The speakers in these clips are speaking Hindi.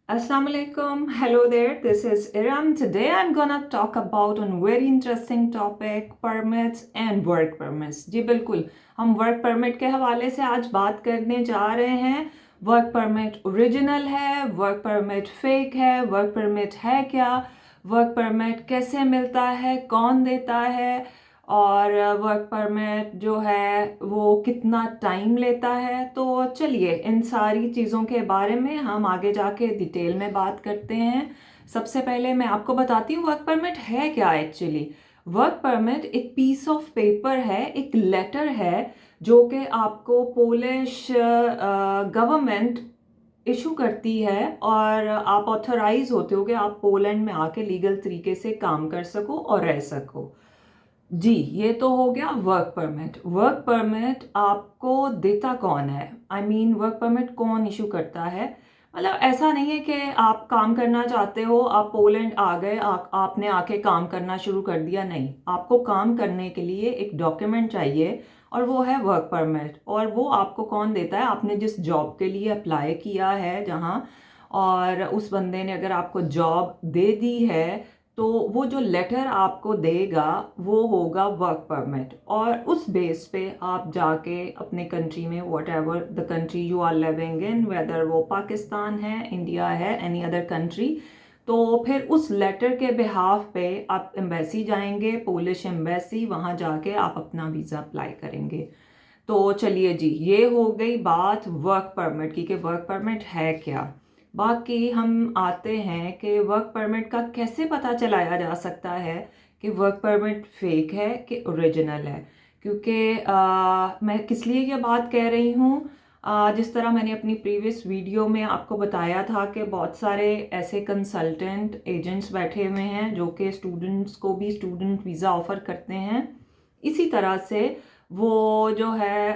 Assalamualaikum. Hello there. This is Iram. Today I'm gonna talk about a very interesting topic, permits and work permits. जी बिल्कुल, हम वर्क परमिट के हवाले से आज बात करने जा रहे हैं। वर्क परमिट ओरिजिनल है, वर्क परमिट फेक है, वर्क परमिट है क्या, वर्क परमिट कैसे मिलता है, कौन देता है, और वर्क परमिट जो है वो कितना टाइम लेता है। तो चलिए इन सारी चीज़ों के बारे में हम आगे जाके डिटेल में बात करते हैं। सबसे पहले मैं आपको बताती हूँ वर्क परमिट है क्या एक्चुअली। वर्क परमिट एक पीस ऑफ पेपर है, एक लेटर है जो कि आपको पोलिश गवर्नमेंट इशू करती है और आप ऑथराइज होते हो कि आप पोलैंड में आके लीगल तरीके से काम कर सको और रह सको। जी, ये तो हो गया वर्क परमिट। वर्क परमिट आपको देता कौन है? आई मीन वर्क परमिट कौन इशू करता है? मतलब ऐसा नहीं है कि आप काम करना चाहते हो, आप पोलैंड आ गए, आपने आके काम करना शुरू कर दिया। नहीं, आपको काम करने के लिए एक डॉक्यूमेंट चाहिए और वो है वर्क परमिट। और वो आपको कौन देता है? आपने जिस जॉब के लिए अप्लाई किया है जहाँ, और उस बंदे ने अगर आपको जॉब दे दी है तो वो जो लेटर आपको देगा वो होगा वर्क परमिट। और उस बेस पे आप जाके अपने कंट्री में, whatever the country you are living in, whether वो पाकिस्तान है, इंडिया है, एनी अदर कंट्री, तो फिर उस लेटर के बिहाफ पे आप एम्बेसी जाएंगे, पोलिश एम्बेसी, वहाँ जाके आप अपना वीज़ा अप्लाई करेंगे। तो चलिए जी, ये हो गई बात वर्क परमिट की कि वर्क परमिट है क्या। बाकी हम आते हैं कि वर्क परमिट का कैसे पता चलाया जा सकता है कि वर्क परमिट फेक है कि ओरिजिनल है। क्योंकि मैं किस लिए ये बात कह रही हूँ, जिस तरह मैंने अपनी प्रीवियस वीडियो में आपको बताया था कि बहुत सारे ऐसे कंसल्टेंट एजेंट्स बैठे हुए हैं जो कि स्टूडेंट्स को भी स्टूडेंट वीज़ा ऑफ़र करते हैं। इसी तरह से वो जो है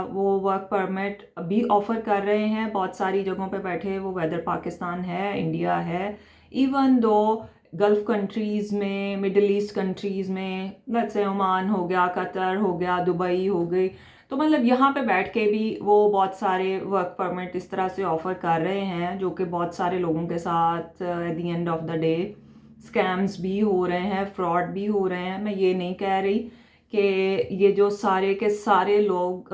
वो वर्क परमिट भी ऑफ़र कर रहे हैं बहुत सारी जगहों पे बैठे, वो वेदर पाकिस्तान है, इंडिया है, इवन दो गल्फ़ कंट्रीज़ में, मिडल ईस्ट कंट्रीज़ में, जैसे ओमान हो गया, कतर हो गया, दुबई हो गई। तो मतलब यहाँ पे बैठ के भी वो बहुत सारे वर्क परमिट इस तरह से ऑफ़र कर रहे हैं जो कि बहुत सारे लोगों के साथ at the end of the day scams भी हो रहे हैं, फ्रॉड भी हो रहे हैं। मैं ये नहीं कह रही कि ये जो सारे के सारे लोग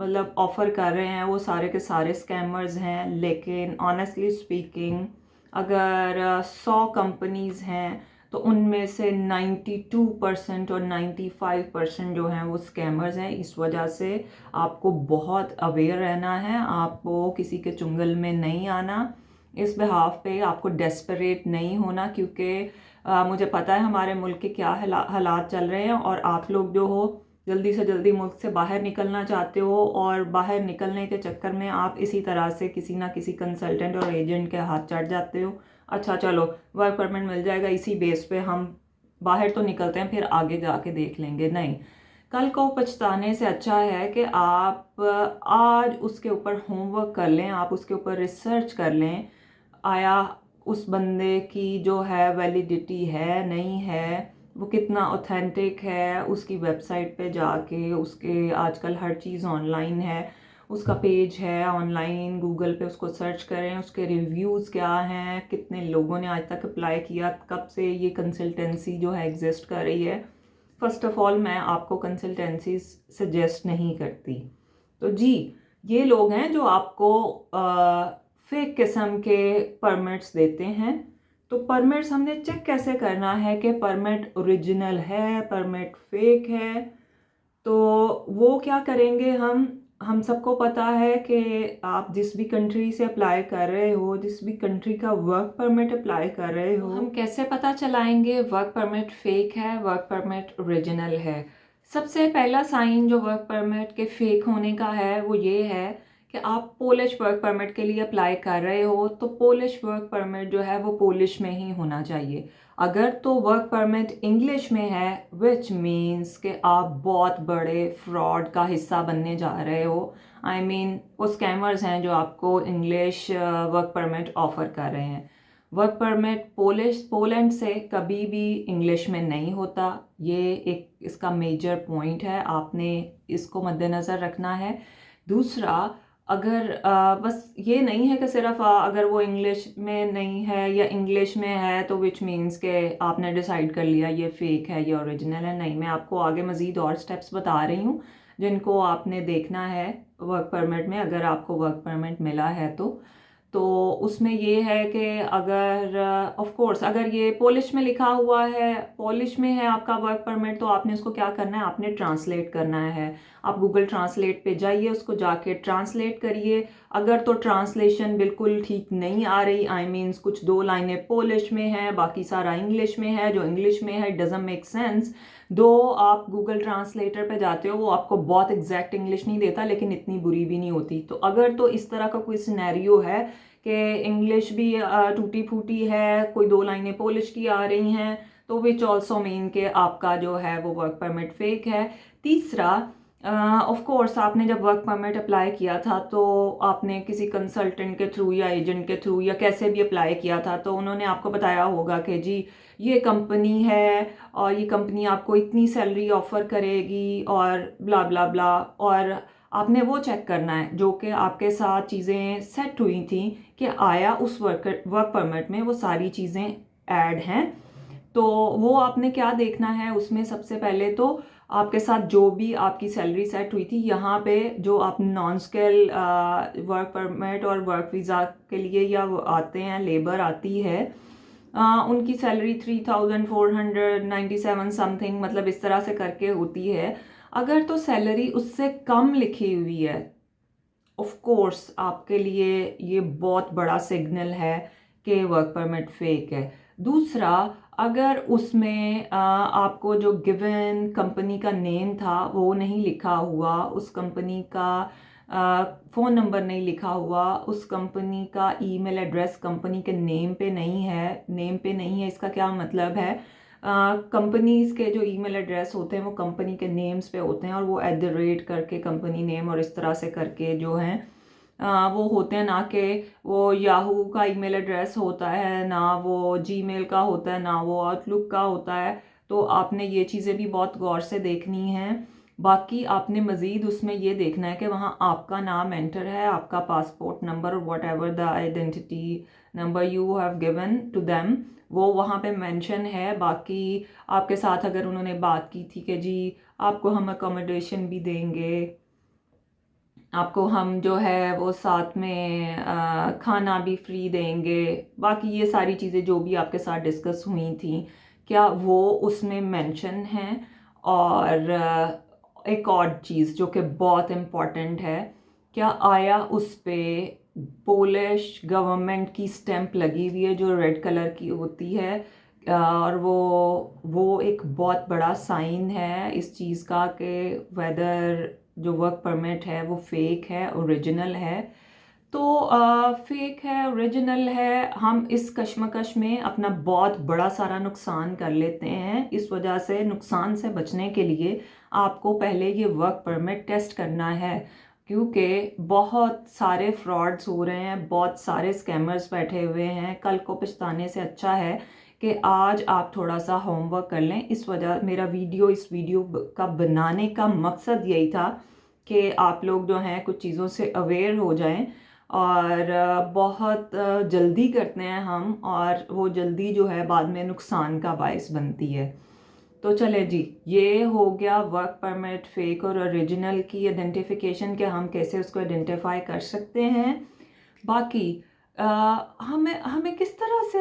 मतलब ऑफ़र कर रहे हैं वो सारे के सारे स्कैमर्स हैं, लेकिन ऑनेस्टली स्पीकिंग अगर 100 कंपनीज़ हैं तो उनमें से 92% और 95% जो हैं वो स्कैमर्स हैं। इस वजह से आपको बहुत अवेयर रहना है, आपको किसी के चुंगल में नहीं आना, इस बिहाफ पे आपको डेस्परेट नहीं होना। क्योंकि मुझे पता है हमारे मुल्क के क्या हालात चल रहे हैं और आप लोग जो हो जल्दी से जल्दी मुल्क से बाहर निकलना चाहते हो, और बाहर निकलने के चक्कर में आप इसी तरह से किसी ना किसी कंसल्टेंट और एजेंट के हाथ चढ़ जाते हो। अच्छा चलो वर्क परमिट मिल जाएगा, इसी बेस पे हम बाहर तो निकलते हैं, फिर आगे जाके देख लेंगे। नहीं, कल को पछताने से अच्छा है कि आप आज उसके ऊपर होमवर्क कर लें, आप उसके ऊपर रिसर्च कर लें, आया उस बंदे की जो है वैलिडिटी है नहीं है, वो कितना ऑथेंटिक है। उसकी वेबसाइट पे जाके उसके आजकल हर चीज़ ऑनलाइन है, उसका पेज है ऑनलाइन, गूगल पे उसको सर्च करें, उसके रिव्यूज़ क्या हैं, कितने लोगों ने आज तक अप्लाई किया, कब से ये कंसल्टेंसी जो है एग्जिस्ट कर रही है। फ़र्स्ट ऑफ़ ऑल मैं आपको कंसल्टेंसी सजेस्ट नहीं करती। तो जी, ये लोग हैं जो आपको फेक किस्म के परमिट्स देते हैं। तो परमिट्स हमने चेक कैसे करना है कि परमिट ओरिजिनल है, परमिट फेक है? तो वो क्या करेंगे, हम सबको पता है कि आप जिस भी कंट्री से अप्लाई कर रहे हो, जिस भी कंट्री का वर्क परमिट अप्लाई कर रहे हो, हम कैसे पता चलाएंगे वर्क परमिट फेक है, वर्क परमिट ओरिजिनल है? सबसे पहला साइन जो वर्क परमिट के फेक होने का है वो ये है कि आप पोलिश वर्क परमिट के लिए अप्लाई कर रहे हो तो पोलिश वर्क परमिट जो है वो पोलिश में ही होना चाहिए। अगर तो वर्क परमिट इंग्लिश में है, विच मीन्स कि आप बहुत बड़े फ्रॉड का हिस्सा बनने जा रहे हो। आई मीन वो स्कैमर्स हैं जो आपको इंग्लिश वर्क परमिट ऑफ़र कर रहे हैं। वर्क परमिट पोलैंड से कभी भी इंग्लिश में नहीं होता, ये एक इसका मेजर पॉइंट है, आपने इसको मद्देनज़र रखना है। दूसरा, अगर बस ये नहीं है कि सिर्फ अगर वो इंग्लिश में नहीं है या इंग्लिश में है तो विच मीन्स के आपने डिसाइड कर लिया ये फेक है ये ओरिजिनल है। नहीं, मैं आपको आगे मज़ीद और स्टेप्स बता रही हूँ जिनको आपने देखना है वर्क परमिट में, अगर आपको वर्क परमिट मिला है तो उसमें ये है कि अगर ऑफ कोर्स अगर ये पोलिश में लिखा हुआ है, पोलिश में है आपका वर्क परमिट, तो आपने उसको क्या करना है, आपने ट्रांसलेट करना है। आप गूगल ट्रांसलेट पे जाइए, उसको जाके ट्रांसलेट करिए। अगर तो ट्रांसलेशन बिल्कुल ठीक नहीं आ रही, आई मीन्स कुछ 2 लाइनें पोलिश में है बाकी सारा इंग्लिश में है, जो इंग्लिश में है डजंट मेक सेंस, दो आप गूगल ट्रांसलेटर पे जाते हो वो आपको बहुत एग्जैक्ट इंग्लिश नहीं देता लेकिन इतनी बुरी भी नहीं होती। तो अगर तो इस तरह का कोई सिनेरियो है कि इंग्लिश भी टूटी फूटी है, कोई 2 लाइनें पोलिश की आ रही हैं, तो विच ऑल्सो मीन के आपका जो है वो वर्क परमिट फेक है। तीसरा, ऑफ कोर्स आपने जब वर्क परमिट अप्लाई किया था तो आपने किसी कंसल्टेंट के थ्रू या एजेंट के थ्रू या कैसे भी अप्लाई किया था, तो उन्होंने आपको बताया होगा कि जी ये कंपनी है और ये कंपनी आपको इतनी सैलरी ऑफर करेगी और ब्ला ब्ला ब्ला, और आपने वो चेक करना है जो कि आपके साथ चीज़ें सेट हुई थी कि आया उस वर्क परमिट में वो सारी चीज़ें ऐड हैं। तो वो आपने क्या देखना है उसमें, सबसे पहले तो आपके साथ जो भी आपकी सैलरी सेट हुई थी, यहाँ पे जो आप नॉन स्किल वर्क परमिट और वर्क वीज़ा के लिए या आते हैं, लेबर आती है, उनकी सैलरी 3497 समथिंग, मतलब इस तरह से करके होती है। अगर तो सैलरी उससे कम लिखी हुई है, ऑफ कोर्स आपके लिए ये बहुत बड़ा सिग्नल है कि वर्क परमिट फेक है। दूसरा, अगर उसमें आपको जो गिवन कंपनी का नेम था वो नहीं लिखा हुआ, उस कंपनी का फ़ोन नंबर नहीं लिखा हुआ, उस कंपनी का ईमेल एड्रेस कंपनी के नेम पे नहीं है, नेम पे नहीं है, इसका क्या मतलब है, कंपनीज़ के जो ईमेल एड्रेस होते हैं वो कंपनी के नेम्स पे होते हैं और वो @ करके कंपनी नेम और इस तरह से करके जो हैं वो होते हैं, ना कि वो याहू का ईमेल एड्रेस होता है, ना वो जीमेल का होता है, ना वो आउटलुक का होता है। तो आपने ये चीज़ें भी बहुत गौर से देखनी हैं। बाकी आपने मज़ीद उसमें ये देखना है कि वहाँ आपका नाम एंटर है, आपका पासपोर्ट नंबर और whatever the identity number you have given to them वो वहाँ पे मेंशन है। बाकी आपके साथ अगर उन्होंने बात की थी कि जी आपको हम अकोमोडेशन भी देंगे, आपको हम जो है वो साथ में खाना भी फ्री देंगे, बाकी ये सारी चीज़ें जो भी आपके साथ डिस्कस हुई थी, क्या वो उसमें मेंशन हैं। और एक और चीज़ जो कि बहुत इम्पॉर्टेंट है, क्या आया उस पे पोलिश गवर्नमेंट की स्टैंप लगी हुई है जो रेड कलर की होती है, और वो एक बहुत बड़ा साइन है इस चीज़ का कि वेदर जो वर्क परमिट है वो फेक है ओरिजिनल है। तो फेक है ओरिजिनल है, हम इस कश्मकश में अपना बहुत बड़ा सारा नुकसान कर लेते हैं। इस वजह से नुकसान से बचने के लिए आपको पहले ये वर्क परमिट टेस्ट करना है, क्योंकि बहुत सारे फ्रॉड्स हो रहे हैं, बहुत सारे स्कैमर्स बैठे हुए हैं। कल को पछताने से अच्छा है कि आज आप थोड़ा सा होमवर्क कर लें। इस इस वीडियो का बनाने का मकसद यही था कि आप लोग जो हैं कुछ चीज़ों से अवेयर हो जाएं, और बहुत जल्दी करते हैं हम, और वो जल्दी जो है बाद में नुकसान का बायस बनती है। तो चले जी, ये हो गया वर्क परमिट फेक और ओरिजिनल की आइडेंटिफिकेशन, के हम कैसे उसको आइडेंटिफाई कर सकते हैं। बाकी हमें हमें किस तरह से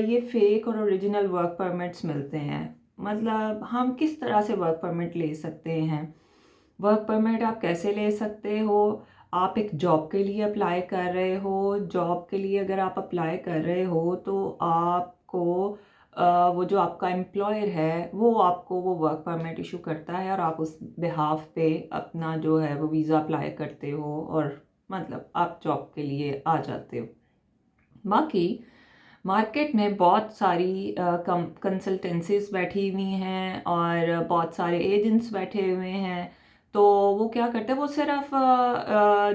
ये फेक और ओरिजिनल वर्क परमिट्स मिलते हैं, मतलब हम किस तरह से वर्क परमिट ले सकते हैं। वर्क परमिट आप कैसे ले सकते हो, आप एक जॉब के लिए अप्लाई कर रहे हो, जॉब के लिए अगर आप अप्लाई कर रहे हो तो आपको वो जो आपका एम्प्लॉयर है वो आपको वो वर्क परमिट इशू करता है और आप उस बिहाफ पे अपना जो है वो वीज़ा अप्लाई करते हो और मतलब आप जॉब के लिए आ जाते हो। बाकी मार्केट में बहुत सारी कंसल्टेंसीज बैठी हुई हैं और बहुत सारे एजेंट्स बैठे हुए हैं। तो वो क्या करते हैं, वो सिर्फ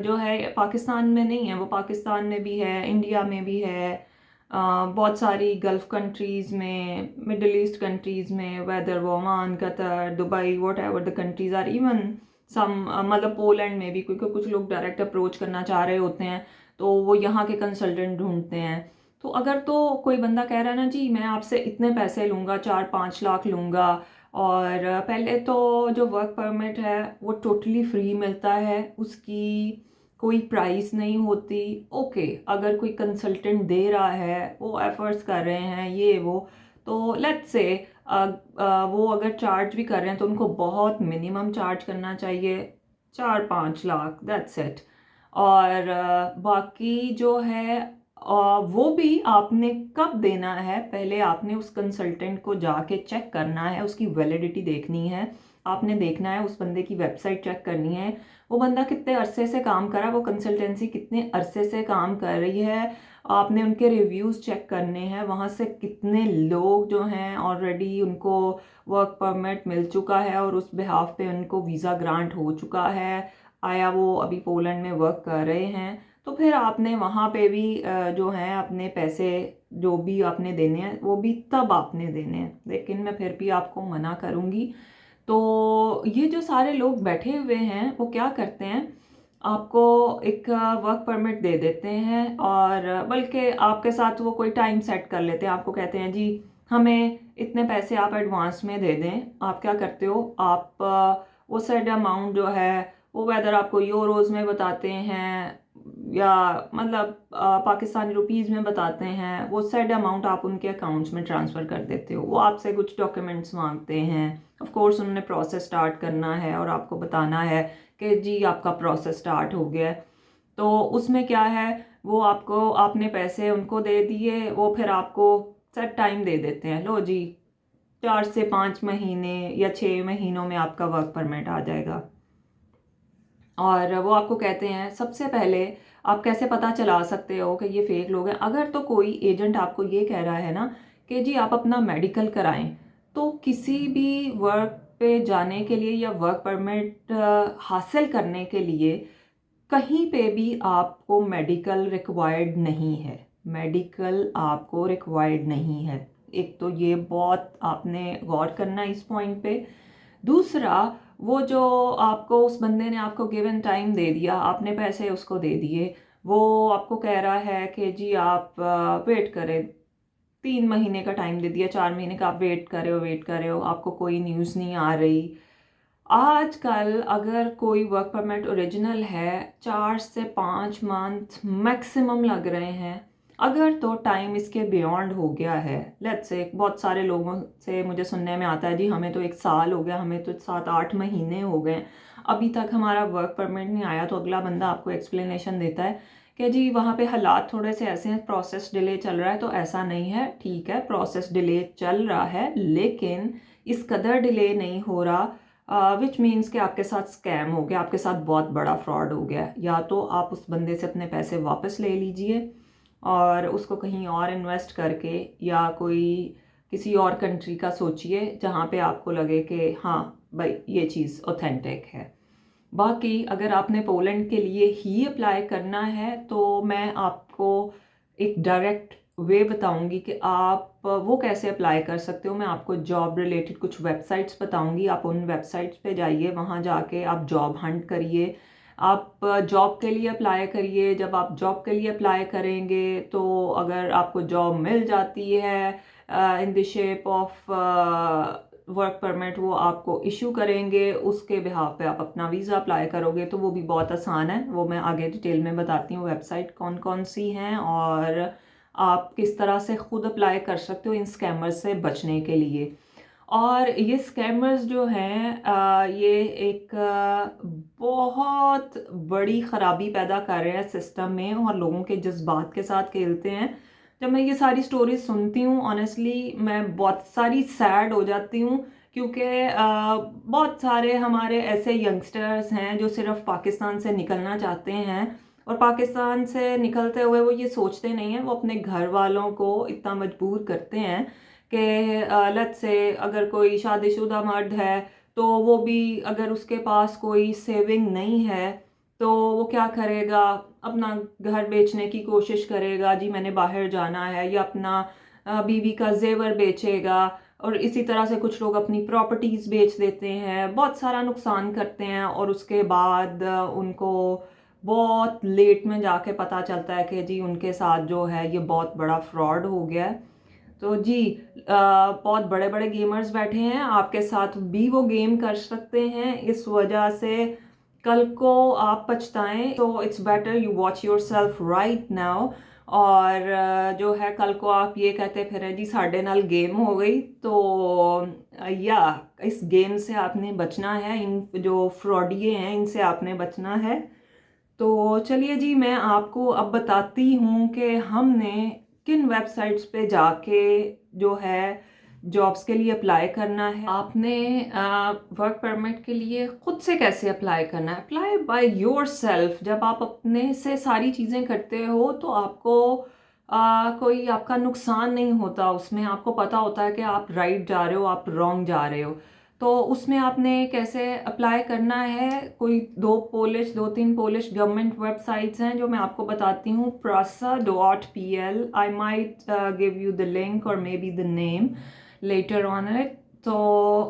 जो है पाकिस्तान में नहीं है, वो पाकिस्तान में भी है, इंडिया में भी है, बहुत सारी गल्फ़ कंट्रीज़ में, मिडल ईस्ट कंट्रीज़ में, वेदर वो Oman, Qatar, Dubai, whatever the countries are, even मतलब पोलैंड में भी, क्योंकि कुछ लोग डायरेक्ट अप्रोच करना चाह रहे होते हैं तो वो यहाँ के कंसल्टेंट ढूंढते हैं। तो अगर तो कोई बंदा कह रहा है ना जी मैं आपसे इतने पैसे लूँगा, 4-5 लाख लूँगा, और पहले तो जो वर्क परमिट है वो टोटली फ्री मिलता है, उसकी कोई प्राइस नहीं होती। ओके, अगर कोई कंसल्टेंट दे रहा है, वो एफर्ट्स कर रहे हैं ये वो, तो लेट्स से वो अगर चार्ज भी कर रहे हैं तो उनको बहुत मिनिमम चार्ज करना चाहिए, 4-5 लाख, दैट्स इट। और बाकी जो है वो भी आपने कब देना है, पहले आपने उस कंसल्टेंट को जाके चेक करना है, उसकी वैलिडिटी देखनी है, आपने देखना है, उस बंदे की वेबसाइट चेक करनी है, वो बंदा कितने अरसे से काम कर रहा है, वो कंसल्टेंसी कितने अरसे से काम कर रही है, आपने उनके रिव्यूज़ चेक करने हैं, वहाँ से कितने लोग जो हैं ऑलरेडी उनको वर्क परमिट मिल चुका है और उस बिहाफ पे उनको वीज़ा ग्रांट हो चुका है, आया वो अभी पोलैंड में वर्क कर रहे हैं। तो फिर आपने वहाँ पे भी जो हैं अपने पैसे जो भी आपने देने हैं वो भी तब आपने देने हैं। लेकिन मैं फिर भी आपको मना करूँगी। तो ये जो सारे लोग बैठे हुए हैं वो क्या करते हैं, आपको एक वर्क परमिट दे देते हैं, और बल्कि आपके साथ वो कोई टाइम सेट कर लेते हैं, आपको कहते हैं जी हमें इतने पैसे आप एडवांस में दे दें। आप क्या करते हो, आप वो सेट अमाउंट जो है वो वेदर आपको यूरोज़ में बताते हैं या मतलब पाकिस्तानी रुपीज़ में बताते हैं, वो सेट अमाउंट आप उनके अकाउंट्स में ट्रांसफ़र कर देते हो। वो आपसे कुछ डॉक्यूमेंट्स मांगते हैं, ऑफ कोर्स उन्होंने प्रोसेस स्टार्ट करना है और आपको बताना है कि जी आपका प्रोसेस स्टार्ट हो गया है। तो उसमें क्या है, वो आपको आपने पैसे उनको दे दिए, वो फिर आपको सेट टाइम दे देते हैं, लो जी 4 से 5 महीने या 6 महीनों में आपका वर्क परमिट आ जाएगा। और वो आपको कहते हैं सबसे पहले आप कैसे पता चला सकते हो कि ये फेक लोग हैं। अगर तो कोई एजेंट आपको ये कह रहा है ना कि जी आप अपना मेडिकल कराएं, तो किसी भी वर्क पे जाने के लिए या वर्क परमिट हासिल करने के लिए कहीं पे भी आपको मेडिकल रिक्वायर्ड नहीं है, मेडिकल आपको रिक्वायर्ड नहीं है। एक तो ये बहुत आपने गौर करना इस पॉइंट पे। दूसरा, वो जो आपको उस बंदे ने आपको गिवन टाइम दे दिया, आपने पैसे उसको दे दिए, वो आपको कह रहा है कि जी आप वेट करें, 3 महीने का टाइम दे दिया, 4 महीने का आप वेट कर रहे हो, आपको कोई न्यूज़ नहीं आ रही। आजकल अगर कोई वर्क परमिट ओरिजिनल है, 4 से 5 मंथ मैक्सिमम लग रहे हैं। अगर तो टाइम इसके बियॉन्ड हो गया है, लेट्स से बहुत सारे लोगों से मुझे सुनने में आता है जी हमें तो 1 साल हो गया, हमें तो 7-8 महीने हो गए, अभी तक हमारा वर्क परमिट नहीं आया। तो अगला बंदा आपको एक्सप्लेनेशन देता है कि जी वहाँ पे हालात थोड़े से ऐसे हैं, प्रोसेस डिले चल रहा है। तो ऐसा नहीं है, ठीक है प्रोसेस डिले चल रहा है, लेकिन इस कदर डिले नहीं हो रहा विच मीन्स कि आपके साथ स्कैम हो गया, आपके साथ बहुत बड़ा फ्रॉड हो गया। या तो आप उस बंदे से अपने पैसे वापस ले लीजिए और उसको कहीं और इन्वेस्ट करके या कोई किसी और कंट्री का सोचिए जहाँ पे आपको लगे कि हाँ भाई ये चीज़ ऑथेंटिक है। बाकी अगर आपने पोलैंड के लिए ही अप्लाई करना है तो मैं आपको एक डायरेक्ट वे बताऊंगी कि आप वो कैसे अप्लाई कर सकते हो। मैं आपको जॉब रिलेटेड कुछ वेबसाइट्स बताऊंगी, आप उन वेबसाइट्स पे जाइए, वहाँ जाके आप जॉब हंट करिए, आप जॉब के लिए अप्लाई करिए। जब आप जॉब के लिए अप्लाई करेंगे तो अगर आपको जॉब मिल जाती है in the shape of work permit, वो आपको इशू करेंगे, उसके बिहाफ पे आप अपना वीज़ा अप्लाई करोगे। तो वो भी बहुत आसान है, वो मैं आगे डिटेल में बताती हूँ वेबसाइट कौन कौन सी हैं और आप किस तरह से खुद अप्लाई कर सकते हो इन स्कैमर्स से बचने के लिए। और ये स्कैमर्स जो हैं ये एक बहुत बड़ी ख़राबी पैदा कर रहे हैं सिस्टम में और लोगों के जज्बात के साथ खेलते हैं। जब मैं ये सारी स्टोरीज सुनती हूँ ऑनेस्टली मैं बहुत सारी सैड हो जाती हूँ, क्योंकि बहुत सारे हमारे ऐसे यंगस्टर्स हैं जो सिर्फ पाकिस्तान से निकलना चाहते हैं और पाकिस्तान से निकलते हुए वो ये सोचते नहीं हैं, वो अपने घर वालों को इतना मजबूर करते हैं कि लेट्स से अगर कोई शादीशुदा मर्द है तो वो भी अगर उसके पास कोई सेविंग नहीं है तो वो क्या करेगा, अपना घर बेचने की कोशिश करेगा, जी मैंने बाहर जाना है, या अपना बीवी का जेवर बेचेगा और इसी तरह से कुछ लोग अपनी प्रॉपर्टीज़ बेच देते हैं, बहुत सारा नुकसान करते हैं और उसके बाद उनको बहुत लेट में जाके पता चलता है कि जी उनके साथ जो है ये बहुत बड़ा फ्रॉड हो गया है। तो जी बहुत बड़े बड़े गेमर्स बैठे हैं, आपके साथ भी वो गेम कर सकते हैं, इस वजह से कल को आप पछताएं। तो it's better you watch your self right now. और जो है कल को आप ये कहते फिर जी साढ़े नाल गेम हो गई, तो या इस गेम से आपने बचना है, इन जो फ्रॉडिये हैं इनसे आपने बचना है। तो चलिए जी मैं आपको अब बताती हूँ कि हमने किन वेबसाइट्स पे जाके जो है जॉब्स के लिए अप्लाई करना है। आपने वर्क परमिट के लिए खुद से कैसे अप्लाई करना है, अप्लाई बाय योर सेल्फ। जब आप अपने से सारी चीज़ें करते हो तो आपको कोई आपका नुकसान नहीं होता, उसमें आपको पता होता है कि आप राइट जा रहे हो, आप रॉन्ग जा रहे हो। तो उसमें आपने कैसे अप्लाई करना है, कोई दो तीन पोलिश गवर्नमेंट वेबसाइट्स हैं जो मैं आपको बताती हूँ। prasa.pl, I might give you the link और maybe the name letter on it, तो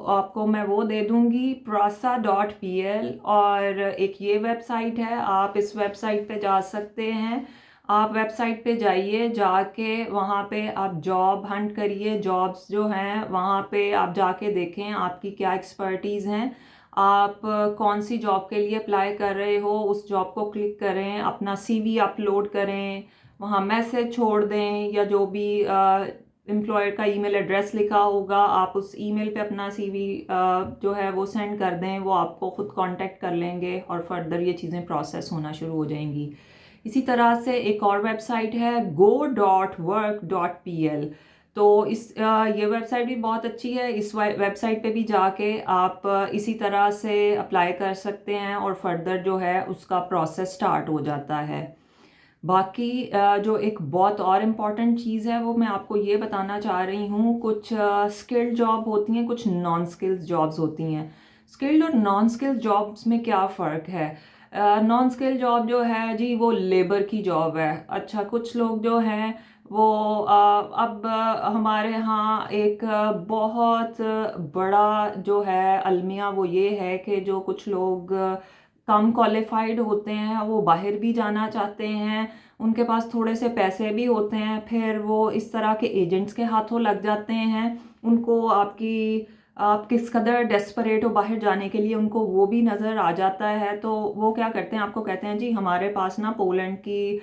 आपको मैं वो दे दूंगी prasa.pl। और एक ये वेबसाइट है, आप इस वेबसाइट पे जा सकते हैं। आप वेबसाइट पे जाइए, जाके वहाँ पे आप जॉब हंट करिए, जॉब्स जो हैं वहाँ पे आप जाके देखें आपकी क्या एक्सपर्टीज़ हैं, आप कौन सी जॉब के लिए अप्लाई कर रहे हो, उस जॉब को क्लिक करें, अपना सीवी अपलोड करें, वहाँ मैसेज छोड़ दें, या जो भी एम्प्लॉयर का ईमेल एड्रेस लिखा होगा आप उस ईमेल पे अपना सीवी जो है वो सेंड कर दें, वो आपको खुद कांटेक्ट कर लेंगे और फर्दर ये चीज़ें प्रोसेस होना शुरू हो जाएंगी। इसी तरह से एक और वेबसाइट है go.work.pl, तो ये वेबसाइट भी बहुत अच्छी है। इस वेबसाइट पे भी जाके आप इसी तरह से अप्लाई कर सकते हैं और फर्दर जो है उसका प्रोसेस स्टार्ट हो जाता है। बाकी जो एक बहुत और इम्पॉर्टेंट चीज़ है वो मैं आपको ये बताना चाह रही हूँ, कुछ स्किल्ड जॉब होती हैं, कुछ नॉन स्किल्ड जॉब्स होती हैं। स्किल्ड और नॉन स्किल्ड जॉब्स में क्या फ़र्क है? नॉन स्किल्ड जॉब जो है जी वो लेबर की जॉब है। अच्छा, कुछ लोग जो हैं वो अब हमारे यहाँ एक बहुत बड़ा जो है अलमिया वो ये है कि जो कुछ लोग कम क्वालिफाइड होते हैं वो बाहर भी जाना चाहते हैं, उनके पास थोड़े से पैसे भी होते हैं, फिर वो इस तरह के एजेंट्स के हाथों लग जाते हैं। उनको आप किस कदर डेस्परेट हो बाहर जाने के लिए उनको वो भी नज़र आ जाता है, तो वो क्या करते हैं, आपको कहते हैं जी हमारे पास ना पोलैंड की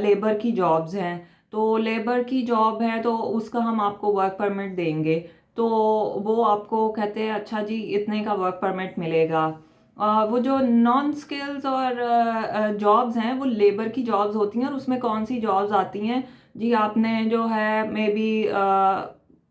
लेबर की जॉब्स हैं, तो लेबर की जॉब है तो उसका हम आपको वर्क परमिट देंगे। तो वो आपको कहते हैं अच्छा जी इतने का वर्क परमिट मिलेगा। वो जो नॉन स्किल्स और जॉब्स हैं वो लेबर की जॉब्स होती हैं, और उसमें कौन सी जॉब्स आती हैं जी, आपने जो है मे बी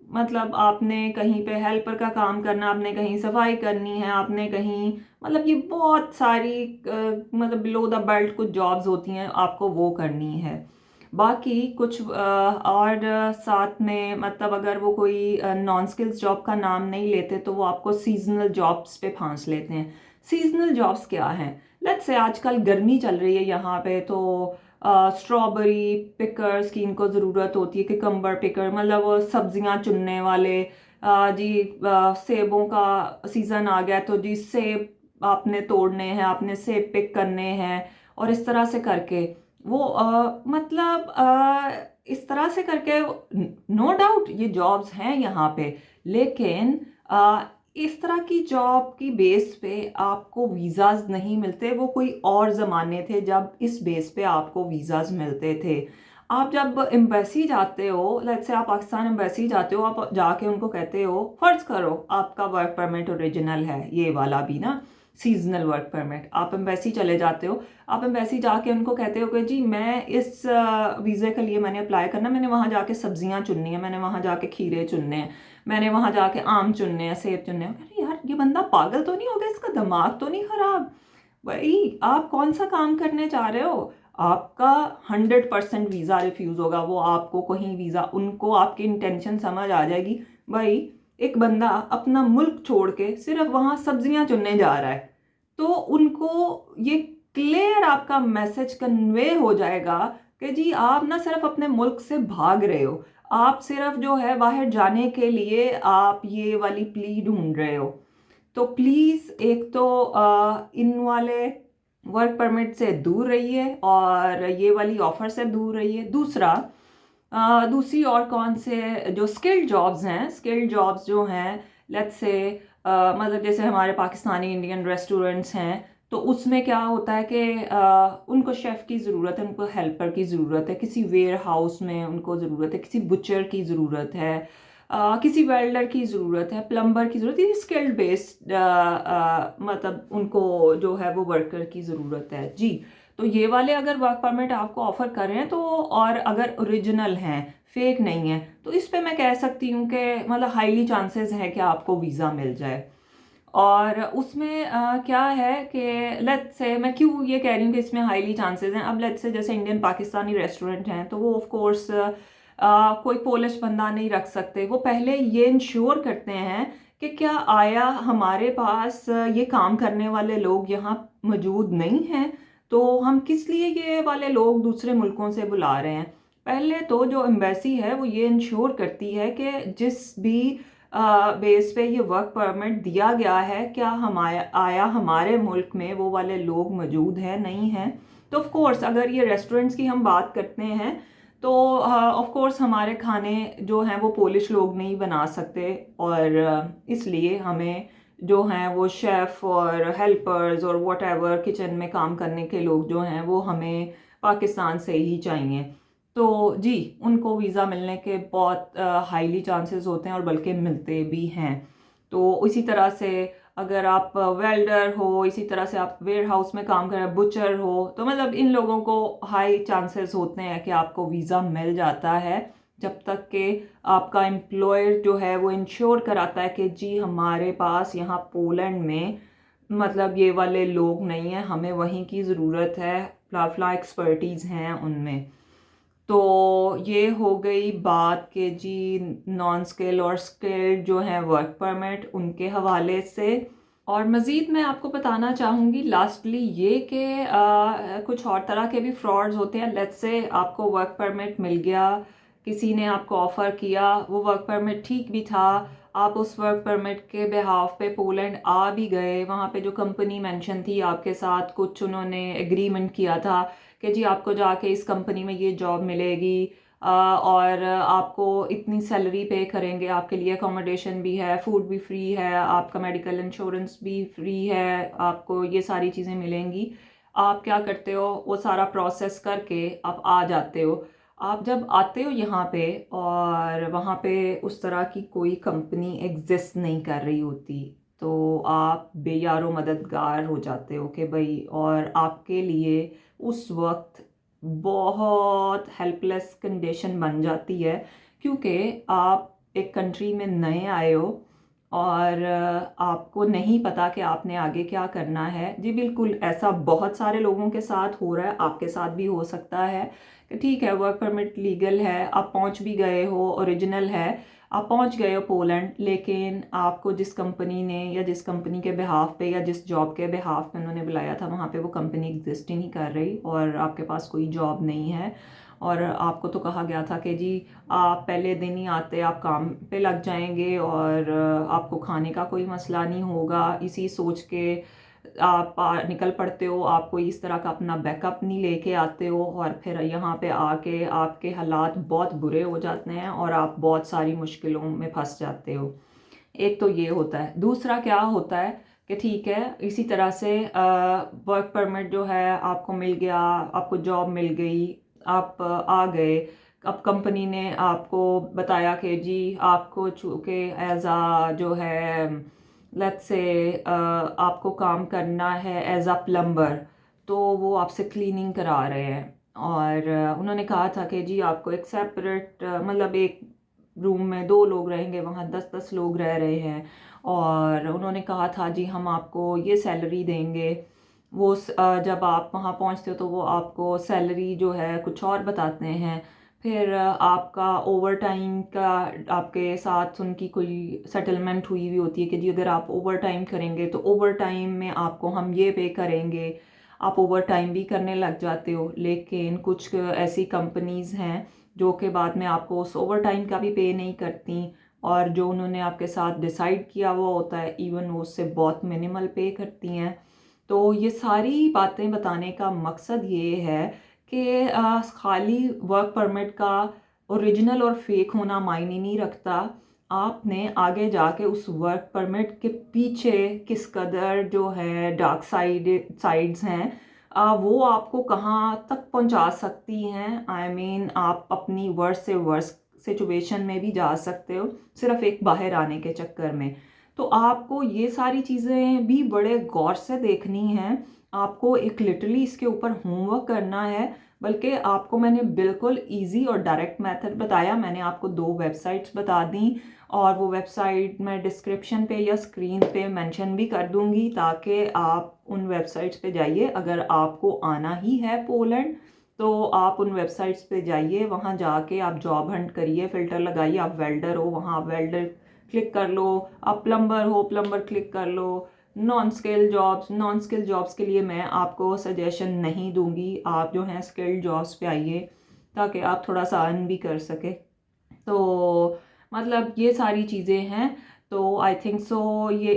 मतलब आपने कहीं पे हेल्पर का काम करना, आपने कहीं सफाई करनी है, आपने कहीं मतलब ये बहुत सारी मतलब बिलो द बेल्ट कुछ जॉब्स होती हैं आपको वो करनी है। बाकी कुछ और साथ में मतलब अगर वो कोई नॉन स्किल्स जॉब का नाम नहीं लेते तो वो आपको सीजनल जॉब्स पे फांस लेते हैं। सीजनल जॉब्स क्या हैं? लेट्स से आजकल गर्मी चल रही है यहाँ पे, तो स्ट्रॉबेरी पिकर्स की इनको ज़रूरत होती है, किकम्बर पिकर मतलब वो सब्जियां चुनने वाले। जी सेबों का सीज़न आ गया तो जी सेब आपने तोड़ने हैं, आपने सेब पिक करने हैं, और इस तरह से करके वो मतलब इस तरह से करके नो डाउट ये जॉब्स हैं यहाँ पे, लेकिन इस तरह की जॉब की बेस पे आपको वीज़ाज नहीं मिलते। वो कोई और ज़माने थे जब इस बेस पे आपको वीज़ाज मिलते थे। आप जब एम्बेसी जाते हो, लेट्स से आप पाकिस्तान एम्बेसी जाते हो, आप जाके उनको कहते हो, फ़र्ज़ करो आपका वर्क परमिट ओरिजिनल है, ये वाला भी ना सीजनल वर्क परमिट, आप एम्बेसी चले जाते हो, आप एम्बेसी जाके उनको कहते हो कि जी मैं इस वीज़े के लिए मैंने अप्लाई करना, मैंने वहाँ जाके सब्जियाँ चुननी है, मैंने वहाँ जाके खीरे चुनने हैं, मैंने वहाँ जाके आम चुनने हैं, सेब चुनने हैं। अरे यार ये बंदा पागल तो नहीं हो गया, इसका दिमाग तो नहीं खराब? भाई आप कौन सा काम करने जा रहे हो? आपका 100% वीज़ा रिफ्यूज़ होगा, वो आपको कहीं वीज़ा, उनको आपकी इंटेंशन समझ आ जाएगी। भाई एक बंदा अपना मुल्क छोड़ के सिर्फ वहाँ सब्जियां चुनने जा रहा है, तो उनको ये क्लियर आपका मैसेज कन्वे हो जाएगा कि जी आप ना सिर्फ अपने मुल्क से भाग रहे हो, आप सिर्फ जो है बाहर जाने के लिए आप ये वाली प्ली ढूंढ रहे हो, तो प्लीज़ एक तो इन वाले वर्क परमिट से दूर रहिए और ये वाली ऑफ़र से दूर रहिए। दूसरा, दूसरी और कौन से जो स्किल्ड जॉब्स हैं, स्किल्ड जॉब्स जो हैं, लेट्स से मतलब जैसे हमारे पाकिस्तानी इंडियन रेस्टोरेंट्स हैं, तो उसमें क्या होता है कि उनको शेफ़ की ज़रूरत है, उनको हेल्पर की ज़रूरत है, किसी वेयर हाउस में उनको ज़रूरत है, किसी बुचर की ज़रूरत है, किसी वेल्डर की ज़रूरत है, प्लम्बर की ज़रूरत है, स्किल्ड बेस्ड मतलब उनको जो है वो वर्कर की ज़रूरत है जी। तो ये वाले अगर वर्क परमिट आपको ऑफ़र कर रहे हैं तो, और अगर ओरिजिनल हैं, फेक नहीं है, तो इस पे मैं कह सकती हूँ कि मतलब हाईली चांसेस है कि आपको वीज़ा मिल जाए। और उसमें क्या है कि लेट्स से, मैं क्यों ये कह रही हूँ कि इसमें हाईली चांसेस हैं, अब लेट्स से जैसे इंडियन पाकिस्तानी रेस्टोरेंट हैं, तो वो ऑफ कोर्स कोई पोलिश बंदा नहीं रख सकते। वो पहले ये इंश्योर करते हैं कि क्या आया हमारे पास ये काम करने वाले लोग यहाँ मौजूद नहीं हैं, तो हम किस लिए ये वाले लोग दूसरे मुल्कों से बुला रहे हैं। पहले तो जो एम्बेसी है वो ये इंश्योर करती है कि जिस भी बेस पे ये वर्क परमिट दिया गया है, क्या आया हमारे मुल्क में वो वाले लोग मौजूद हैं, नहीं हैं। तो ऑफ कोर्स अगर ये रेस्टोरेंट्स की हम बात करते हैं, तो ऑफ कोर्स हमारे खाने जो हैं वो पोलिश लोग नहीं बना सकते, और इसलिए हमें जो हैं वो शेफ़ और हेल्पर्स और व्हाटएवर किचन में काम करने के लोग जो हैं वो हमें पाकिस्तान से ही चाहिए। तो जी, उनको वीज़ा मिलने के बहुत हाईली चांसेस होते हैं और बल्कि मिलते भी हैं। तो इसी तरह से अगर आप वेल्डर हो, इसी तरह से आप वेयर हाउस में काम कर रहे हैं, बुचर हो, तो मतलब इन लोगों को हाई चांसेस होते हैं कि आपको वीज़ा मिल जाता है, जब तक कि आपका एम्प्लॉयर जो है वो इंश्योर कराता है कि जी हमारे पास यहाँ पोलैंड में मतलब ये वाले लोग नहीं हैं, हमें वहीं की ज़रूरत है, फला एक्सपर्टीज़ हैं उनमें। तो ये हो गई बात कि जी नॉन स्किल और स्किल्ड जो है वर्क परमिट उनके हवाले से। और मज़ीद मैं आपको बताना चाहूँगी लास्टली ये कि कुछ और तरह के भी फ्रॉड्स होते हैं। लेट्स से आपको वर्क परमिट मिल गया, किसी ने आपको ऑफ़र किया, वो वर्क परमिट ठीक भी था, आप उस वर्क परमिट के बिहाफ पे पोलैंड आ भी गए, वहाँ पे जो कंपनी मेंशन थी आपके साथ, कुछ उन्होंने एग्रीमेंट किया था कि जी आपको जाके इस कंपनी में ये जॉब मिलेगी, और आपको इतनी सैलरी पे करेंगे, आपके लिए अकोमोडेशन भी है, फूड भी फ्री है, आपका मेडिकल इंश्योरेंस भी फ्री है, आपको ये सारी चीज़ें मिलेंगी। आप क्या करते हो, वो सारा प्रोसेस करके आप आ जाते हो। आप जब आते हो यहाँ पे, और वहाँ पे उस तरह की कोई कंपनी एग्जिस्ट नहीं कर रही होती, तो आप बेयारो मददगार हो जाते हो कि भाई, और आपके लिए उस वक्त बहुत हेल्पलेस कंडीशन बन जाती है, क्योंकि आप एक कंट्री में नए आए हो और आपको नहीं पता कि आपने आगे क्या करना है। जी बिल्कुल, ऐसा बहुत सारे लोगों के साथ हो रहा है, आपके साथ भी हो सकता है कि ठीक है वर्क परमिट लीगल है, आप पहुंच भी गए हो, ओरिजिनल है, आप पहुंच गए हो पोलैंड, लेकिन आपको जिस कंपनी ने या जिस कंपनी के बिहाफ पे या जिस जॉब के बिहाफ पे उन्होंने बुलाया था, वहाँ पे वो कंपनी एग्जिस्ट ही नहीं कर रही और आपके पास कोई जॉब नहीं है। और आपको तो कहा गया था कि जी आप पहले दिन ही आते आप काम पे लग जाएंगे और आपको खाने का कोई मसला नहीं होगा, इसी सोच के आप निकल पड़ते हो, आप कोई इस तरह का अपना बैकअप नहीं लेके आते हो, और फिर यहाँ पे आके आपके हालात बहुत बुरे हो जाते हैं और आप बहुत सारी मुश्किलों में फंस जाते हो। एक तो ये होता है। दूसरा क्या होता है कि ठीक है, इसी तरह से वर्क परमिट जो है आपको मिल गया, आपको जॉब मिल गई, आप आ गए, अब कंपनी ने आपको बताया कि जी आपको चूँकि एज आ जो है लेट्स से आपको काम करना है एज अ प्लम्बर, तो वो आपसे क्लीनिंग करा रहे हैं, और उन्होंने कहा था कि जी आपको एक सेपरेट मतलब एक रूम में 2 लोग रहेंगे, वहाँ 10-10 लोग रह रहे हैं, और उन्होंने कहा था जी हम आपको ये सैलरी देंगे। जब आप वहाँ पहुँचते हो तो वो आपको सैलरी जो है कुछ और बताते हैं। फिर आपका ओवर टाइम का आपके साथ उनकी कोई सेटलमेंट हुई हुई होती है कि जी अगर आप ओवर टाइम करेंगे तो ओवर टाइम में आपको हम ये पे करेंगे। आप ओवर टाइम भी करने लग जाते हो, लेकिन कुछ ऐसी कंपनीज़ हैं जो कि बाद में आपको उस ओवर टाइम का भी पे नहीं करती, और जो उन्होंने आपके साथ डिसाइड किया हुआ होता है इवन वो उससे बहुत मिनिमल पे करती हैं। तो ये सारी बातें बताने का मकसद ये है कि खाली वर्क परमिट का ओरिजिनल और फेक होना मायने नहीं रखता। आपने आगे जाके उस वर्क परमिट के पीछे किस कदर जो है डार्क साइड्स हैं, वो आपको कहाँ तक पहुंचा सकती हैं। आई मीन आप अपनी वर्स्ट से वर्स्ट सिचुएशन में भी जा सकते हो सिर्फ एक बाहर आने के चक्कर में। तो आपको ये सारी चीज़ें भी बड़े गौर से देखनी हैं। आपको एक लिटरली इसके ऊपर होमवर्क करना है। बल्कि आपको मैंने बिल्कुल इजी और डायरेक्ट मेथड बताया। मैंने आपको 2 वेबसाइट्स बता दी, और वो वेबसाइट मैं डिस्क्रिप्शन पे या स्क्रीन पे मेंशन भी कर दूंगी, ताकि आप उन वेबसाइट्स पे जाइए। अगर आपको आना ही है पोलैंड तो आप उन वेबसाइट्स पे जाइए, वहाँ जाके आप जॉब हंट करिए, फ़िल्टर लगाइए। आप वेल्डर हो, वहाँ आप वेल्डर क्लिक कर लो। आप प्लम्बर हो, प्लम्बर क्लिक कर लो। नॉन स्किल जॉब्स के लिए मैं आपको सजेशन नहीं दूंगी। आप जो हैं स्किल्ड जॉब्स पे आइए, ताकि आप थोड़ा सा अर्न भी कर सके। तो मतलब ये सारी चीज़ें हैं। तो आई थिंक सो ये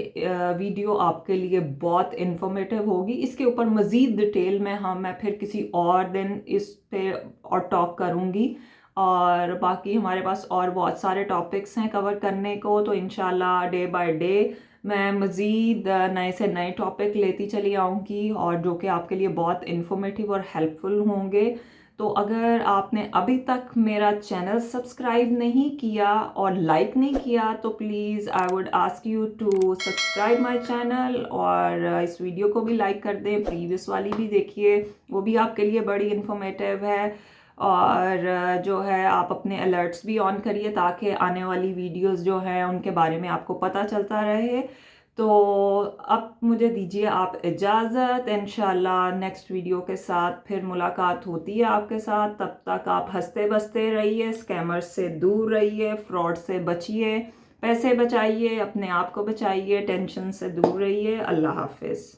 वीडियो आपके लिए बहुत इन्फॉर्मेटिव होगी। इसके ऊपर मज़ीद डिटेल में मैं फिर किसी और दिन इस पे और टॉक करूँगी। और बाकी हमारे पास और बहुत सारे टॉपिक्स हैं कवर करने को, तो इंशाल्लाह डे बाय डे मैं मज़ीद नए से नए टॉपिक लेती चली आऊँगी, और जो कि आपके लिए बहुत इन्फॉर्मेटिव और हेल्पफुल होंगे। तो अगर आपने अभी तक मेरा चैनल सब्सक्राइब नहीं किया और लाइक नहीं किया, तो please I would ask you to subscribe my channel, और इस वीडियो को भी लाइक कर दें। प्रीवियस वाली भी देखिए, वो भी आपके लिए बड़ी इन्फॉर्मेटिव है। और जो है आप अपने अलर्ट्स भी ऑन करिए, ताकि आने वाली वीडियोस जो हैं उनके बारे में आपको पता चलता रहे। तो अब मुझे दीजिए आप इजाज़त। इंशाल्लाह नेक्स्ट वीडियो के साथ फिर मुलाकात होती है आपके साथ। तब तक आप हंसते बसते रहिए, स्कैमर्स से दूर रहिए, फ्रॉड से बचिए, पैसे बचाइए, अपने आप को बचाइए, टेंशन से दूर रहिए। अल्लाह हाफिज़।